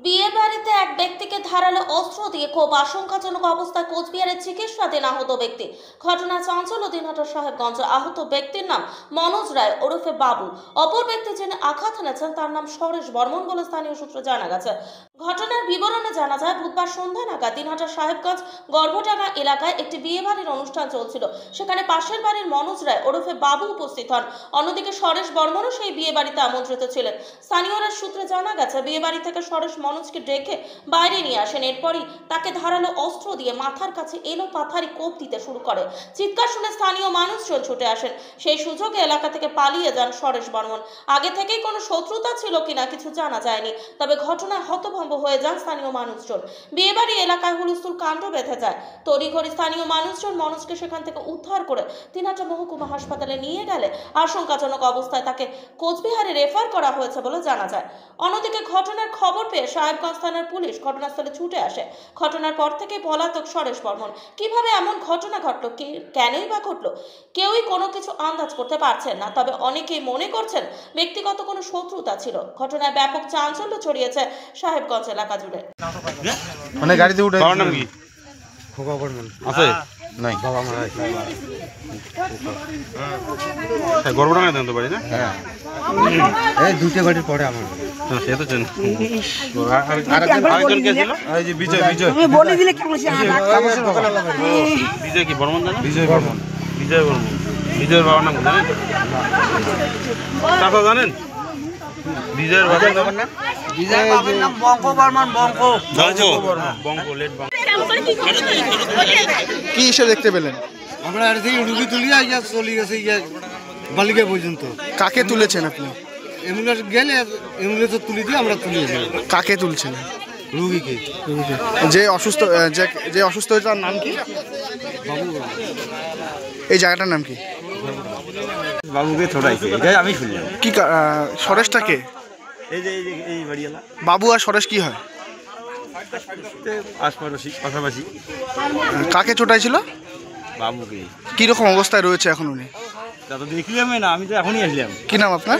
বিয়ে বাড়িতে এক ব্যক্তিকে ধারালো অস্ত্র দিয়ে খুব আশঙ্কাজনক অবস্থায় কোচবিহারের চিকিৎসাধীন আহত ব্যক্তি। ঘটনা চাঞ্চল্য দিনহাটা সাহেবগঞ্জ। আহত ব্যক্তির নাম মনোজ রায় ওরফে বাবু। অপর ব্যক্তি যিনি আঘাত এনেছেন তার নাম সরেশ বর্মন বলে স্থানীয় সূত্রে জানা গেছে। ঘটনার বিবরণে জানা যায়, বুধবার সন্ধ্যা নাগাদ দিনহাটা সাহেবগঞ্জ গর্ভডাঙ্গা এলাকায় একটি বিয়ে বাড়ির অনুষ্ঠান চলছিল। সেখানে পাশের বাড়ির মনোজ রায় ওরফে বাবু উপস্থিত হন। অন্যদিকে সরেশ বর্মনও সেই বিয়ে বাড়িতে আমন্ত্রিত ছিলেন। স্থানীয়রা সূত্রে জানা গেছে, বিয়ে বাড়ি থেকে সরেশ মনোজকে ডেকে বাইরে নিয়ে আসেন। এরপরই তাকে ধারালো অস্ত্র দিয়ে মাথার কাছে এলো পাথারি কোপ দিতে শুরু করে। চিৎকার শুনে স্থানীয় মানুষজন ছুটে আসেন। সেই সুযোগে এলাকা থেকে পালিয়ে যান সরেশ বর্মন। আগে থেকেই কোনো শত্রুতা ছিল কিনা কিছু জানা যায়নি, তবে ঘটনায় হতভম্ব হয়ে যান স্থানীয় মানুষজন। বিয়েবাড়ি এলাকায় হুলস্থুল কাণ্ড বেঁধে যায়। তড়িঘড়ি স্থানীয় মানুষজন মনোজকে সেখান থেকে উদ্ধার করে দিনহাটা মহকুমা হাসপাতালে নিয়ে গেলে আশঙ্কাজনক অবস্থায় তাকে কোচবিহারে রেফার করা হয়েছে বলে জানা যায়। অন্যদিকে ঘটনার খবর পেয়ে সাহেবগঞ্জ থানার পুলিশ ঘটনাস্থলে ছুটে আসে। ঘটনার পর থেকে পলাতক সরেশ বর্মন। কিভাবে এমন ঘটনা ঘটলো, কেনই বা ঘটলো, কেউই কোনো কিছু আন্দাজ করতে পারছেন না। তবে অনেকেই মনে করছেন ব্যক্তিগত কোনো শত্রুতা ছিল। ঘটনায় ব্যাপক চাঞ্চল্য ছড়িয়েছে সাহেবগঞ্জ এলাকা জুড়ে। মানে গাড়িতে উঠে বাবার নাম কি? খোকা বর্মন আছে নাই, বাবা মারা গেছে। গর্ভডাঙ্গা জানতে পারি না? হ্যাঁ, এই দুটো গাড়ির পরে আমার। হ্যাঁ, সে তো চেন। আরেকজন কে ছিল? এই যে বিজয়। তুমি বলে দিলে কেমন সে বিজয় কি বর্মন জানেন? বিজয় বর্মন। বিজয় বর্মন। বিজয়ের বাবার নাম জানেন? চাচা জানেন? বিজয়ের বাবার নাম? বিজয় বাবার নাম বঙ্ক বর্মন। বঙ্ক লেট বঙ্ক। কি এসে দেখতে পেলেন? আমরা আর থেকে রুগী তুলিয়া ইয়া চলে গেছে ইয়া বালিকা পর্যন্ত। কাকে তুলেছেন আপনি? অ্যাম্বুলেন্স গেলে অ্যাম্বুলেন্সে তুলে দিয়ে আমরা তুলিয়েছি কাকে তুলছেন? রুগীকে। যে অসুস্থ যে অসুস্থ হয়েছে তার নাম কি? বাবু। এই জায়গাটার নাম কি? বাবুকে ছড়াইছে, এটাই আমি শুনলাম। কি সরেশটাকে? এই যে এই বাড়িওয়ালা বাবু আর সরেশ কি হয়? পাশাপাশি। কাকে চোটাইছিল? বাবুকে। কিরকম অবস্থায় রয়েছে এখন উনি? তা তো দেখলামই না, আমি তো এখনই আসলাম। কি নাম আপনার?